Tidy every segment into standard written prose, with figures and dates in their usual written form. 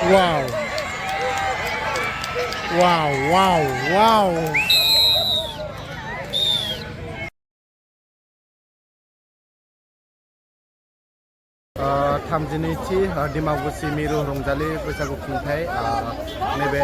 Wow. Wow, wow, wow. थामजिनैथि Dimakuchi मिरु रंजालि बैसागु खुंथाय नैबे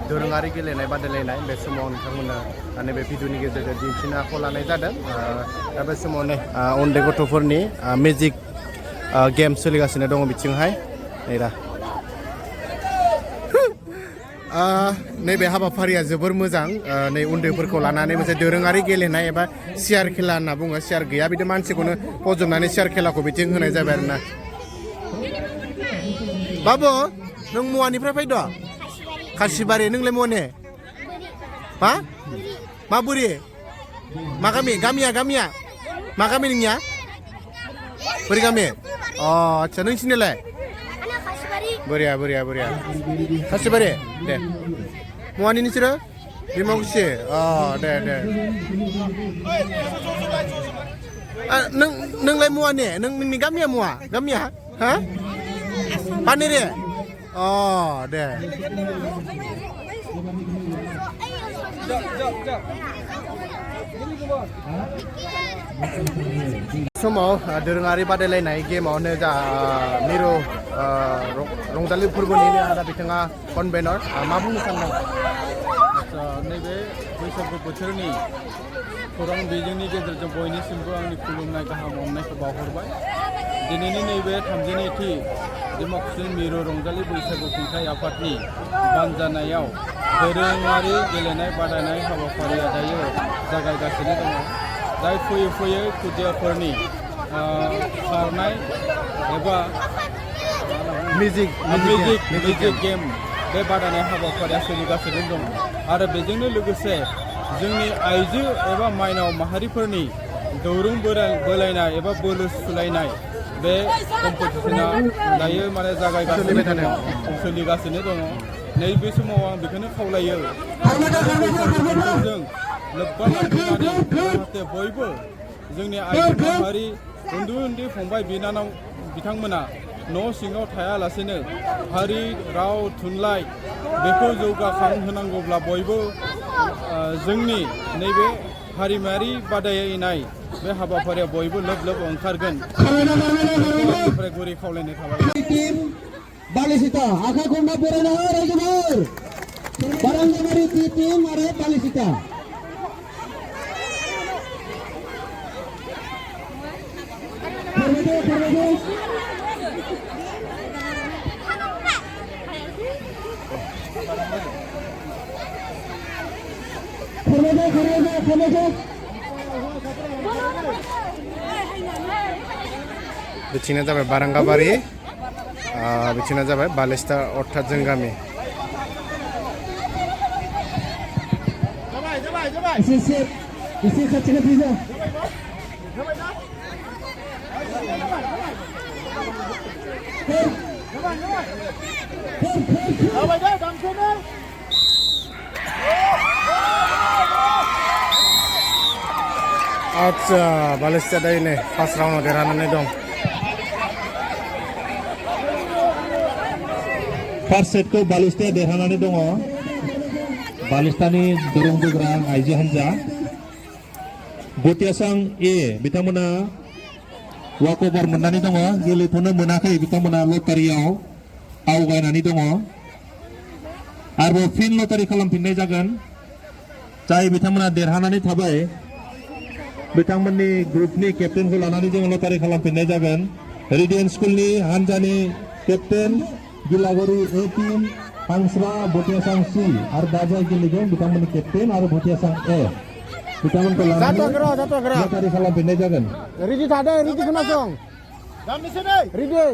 दोरोङारि गेलेनाय बादायलायनाय बे समाव नोंथांमोननो नैबे भिडिअनि गेजेरजों दिन्थिनो आखायाव लानाय जादों दा बे समावनो उन्दै गथ'फोरनि मेजिक गेम सोलिगासिनो दङ बिथिंहाय नै दा नैबे हाबाफारिया जोबोर मोजां नै उन्दैफोरखौ लानानै मोनसे दोरोङारि गेलेनाय एबा सियार खेला होनना बुङो सियार गैया बिदि मानसिखौनो फजबनानै सियार खेलाखौ बिथिं होनाय जाबाय आरोना बाबु नों मुवानिफ्राय फैद' खासिबारि नोंलाय मने मा मा बुरि मा गामि गामिया मा गामि नोंनिया बोरै गामि आदसा नोंसिनिलाय बोरिया खासिबारि दे मुवानि नोंसोरो डिमाकुसि दे नोंलाय मुवानि नोंनि गामिया मुवा गामिया हा पानेरि दे समाव दोरोङारि बादायलायनाय गेमावनो जा मिरु रंजालि फोरबोनि नेहारा बिथाङा कनभेनर मा बुंनो सानदों नैबे बैसागु बोथोरनि खौरां बिजोंनि गेजेरजों बयनिसिमबो आंनि खुलुमनाय गाहाम अननायखौ बावहरबाय दिनैनि नैबे 32थि डिमाकुसि मिरु रंजालि बैसागु खुंथाय आफादनि बानजायनायाव दोरोङारि गेलेनाय बादायनाय हाबाफारिया दायो जागायगासिनो दङ जाय फैयै खुदियाफोरनि खारनाय एबा मिउजिक गेम बे बादायनाय हाबाफारिया सोलिगासिनो दं आरो बेजोंनो लोगोसे जोंनि आइजो एबा माइनाव माहारिफोरनि दौरुं बोलायनाय एबा बोलो सुलायनाय बे कम्पिटिसना दायो माने सोलिगासिनो दङ नैबे समाव आं बेखौनो खावलायो बैसागुजों लोब्बा लाखिनानै जाहाथे बयबो जोंनि आइजो माहारि उन्दै फंबाय बिनानाव बिथांमोना न' सिङाव थायालासेनो हारि राव थुनलाइ बेखौ जौगाखांहोनांगौब्ला बयबो जोंनि नैबे हारिमुआरि बादायनाय बे हाबाफारिया बयबो लोब ओंखारगोन आंनिफ्राय गुरै खावलायनाय थाबाय बालिसिता आखा खन्दा बेरायना हो रायजोफोर बारांगामारि टीम आरो बालिसिता बिथिंना जाबाय बारांगाबारि बिथिंना जाबाय बालिस्ता अर्थात जों गामि इसे खाथि जा आच्छा बालिस्ता दायो नै फार्स्ट राउन्डआव देरहानानै दं फार्स्ट सेटखौ बालिस्ताया देरहानानै दङ बालिस्तानि दुरुं बोग्रा आइजो हान्जा बटियासां ए बिथांमोना वाकओभार मोननानै दङ गेलेथ'नो मोनाखै बिथांमोना लटारियाव आवगायनानै दङ आरोबाव फिन लटारि खालामफिननाय जागोन जाय बिथांमोना देरहानानै थाबाय बिथांमोननि ग्रुपनि केप्टेनखौ लानानै जों लटारि खालामफिननाय जागोन रेडियन स्कुलनि हान्जानि केप्टेन गिलागुरि ए टीम हांसरा भटियासां सि आरो दा जाय गेलेगोन बिथांमोननि केप्टेन आरो भटियासां ए बिथांमोनखौ लानानै लटारि खालामफिननाय जागोन रेडि थादो रेडि खोनासं रेडि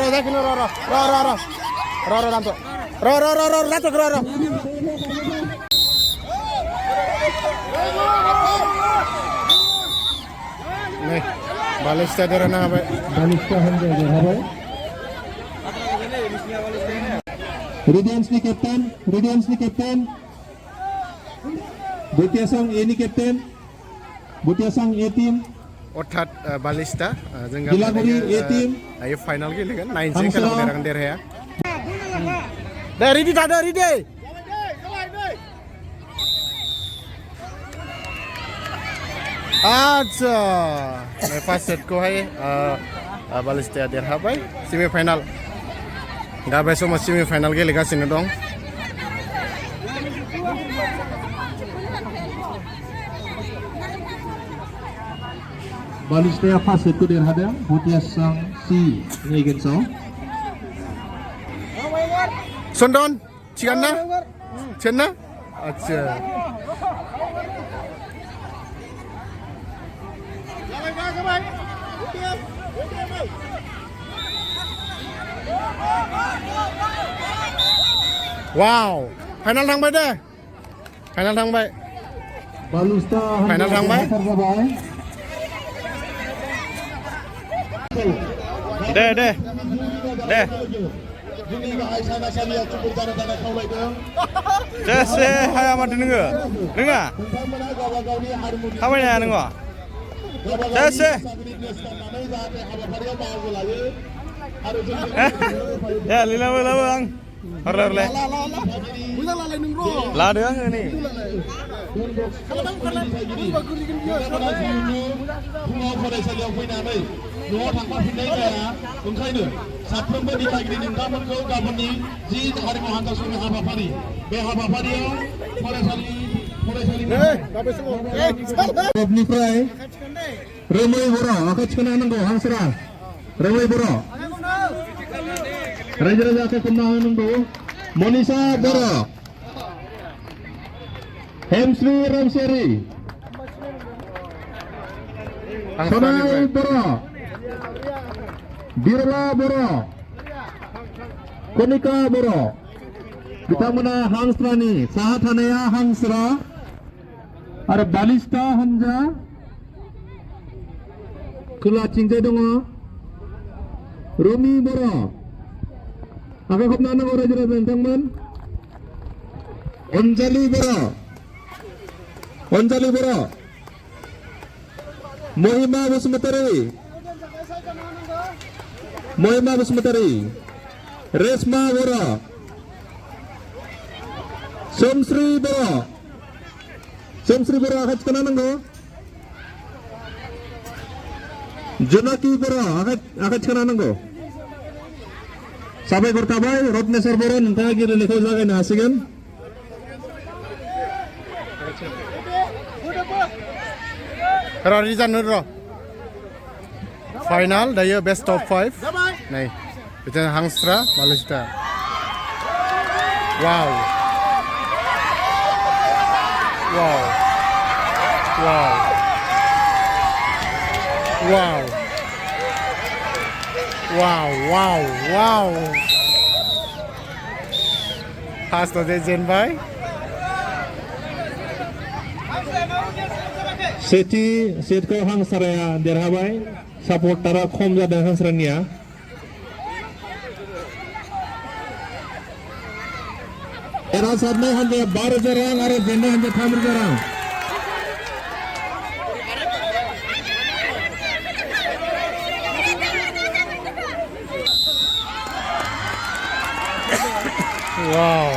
र जाखिनो र दान्थ र नै बालिस्ता देरहानो हाबाय बालिस्ता हान्जाया देरहाबाय रेडियन्सनि केप्टेन भटियासां ए नि केप्टेन भटियासां ए टीम अर्थात बालिस्टा जों Gilaguri A team. दायो फाइनाल गेलेगोन नायनोसै खेला देरहागोन देरहाया दे रेडि थादो रेडि आच्छा फार्स्ट सेटखौहाय बालिस्टाया देरहाबाय सेमि फाइनाल दा बे समाव सेमि फाइनाल गेलेगासिनो दं Balistaya first set ko derhada Bhutia Sang C ini against सन्दन थिगानो ना थिगानो ना आच्छा वाव फाइनाल थांबाय दे फाइनाल थांबाय Balusta Final थांबाय दे दे दे Jese हाया माथो नोङो नोङा थाबायनो हाया नोङो Jese ya lilawe lawe ang horor le lado ang ini न'आव थांबा फिननाय जाया ओंखायनो साफ्रोमबो दिथागिरि नोंथांमोनखौ गाबोननि जि हारिमु हान्जाफोरनि हाबाफारि बे हाबाफारियाव फरायसालिनिफ्राय रोमै बर' आखाइ थिखोना होनांगौ हांसोरा रोमै बर' रायजो राजा आखाइ खमना होनांगौ मनिषा बर' हेमश्री रामसियारि सनाय बर' बिरला बर' कनिका बर' बिथांमोना हांसरानि साहा थानाया हांसरा आरो बालिस्टा हानजा खोलाथिंजाय दङ रमि बर' आखाइ खबना होनांगौ रायजो राजा नोंथांमोन अनजालि बर' महिमा बसुमतारी रेशमा बर' सोमश्री बर' आखाइ थिखोना होनांगौ जनाकि बर' आखाइ थिखोना होनांगौ साबायखर थाबाय रत्नेश्वर बर' नोंथाङा गेलेनायखौ जागायनो हासिगोन Ready जानो र' फाइनाल दायो बेस्ट अफ 5 नै बिदिनो हांस्रा बालिस्टा वाव वाव वाव वाव वाव वाव वाव फार्स्टआव जेनबाय सेथि सेटखौ हांसराया देरहाबाय सापर्टारा खम जादों हांसरानिया देरहासारनाय हान्जाया 12,000 रां आरो जेननाय हान्जाया 3,000 रां वाव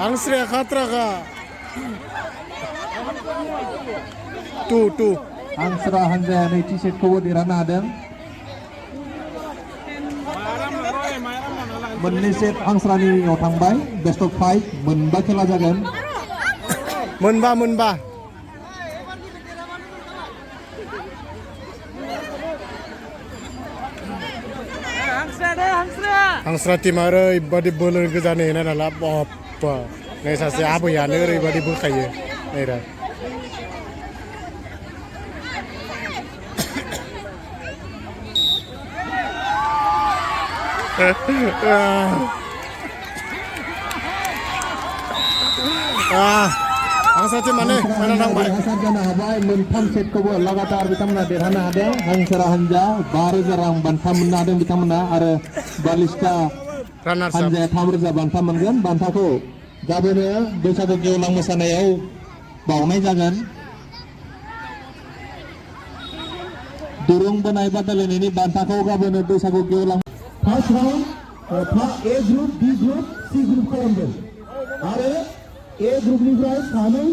हांस्राया खाथ्राखा टू हांसरा हान्जाया नैथि सेटखौबो देरहानो हादों मोननै सेट हांसरानियाव थांबाय बेस्ट अफ 5 मोनबा खेला जागोन मोनबा हांस्रा टीमा ओरैबादि बोलो गोजान होयो नालाय बाप्पा नै सासे आबैयानो ओरैबादि बोखायो नै रा हांसरा टीमानो फाइनाल थांबाय देरहासार जानो हाबाय मोनथाम सेटखौबो लगातार बिथांमोना देरहानो हादों हांसरा हान्जा 12,000 रां बान्था मोननो हादों बिथांमोना आरो बालिस्टा हान्जाया 3,000 बान्था मोनगोन बान्थाखौ गाबोनो बैसागु गेवलां मोसानायाव बावनाय जागोन दुरुं बोनाय बादायलायनायनि बान्थाखौ गाबोनो बैसागु गेवलां फार्स्ट राउन्ड ए ग्रुप बी ग्रुप सी ग्रुप खालामगोन आरो ए ग्रुपनिफ्राय सानै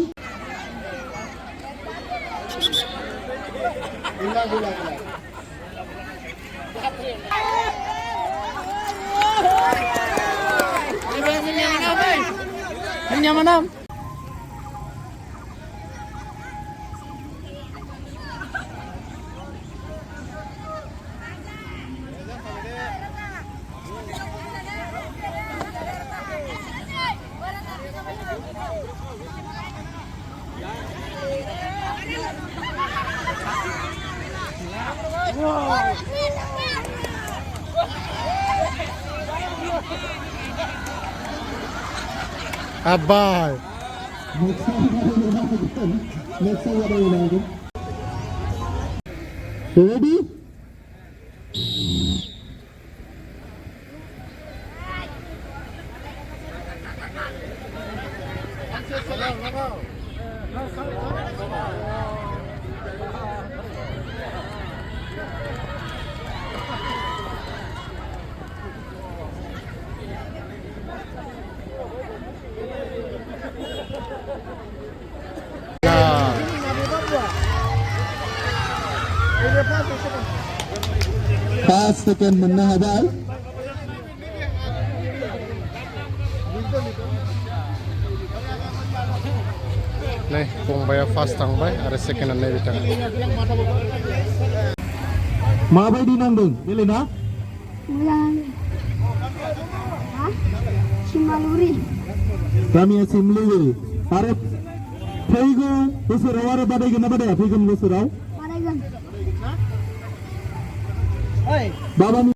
Abai. next ready pass second मोननो हाबाय नै फंबाया फार्स्ट थांबाय आरो सेकेन्डआ नै बिथाङा माबायदि नांदों गेलेना Simaluri. गामिया सिमलुरि आरो फैगौ बोसोराव आरो बादायगोन ना बादाया फैगोन बोसोराव Maragan. बाबानि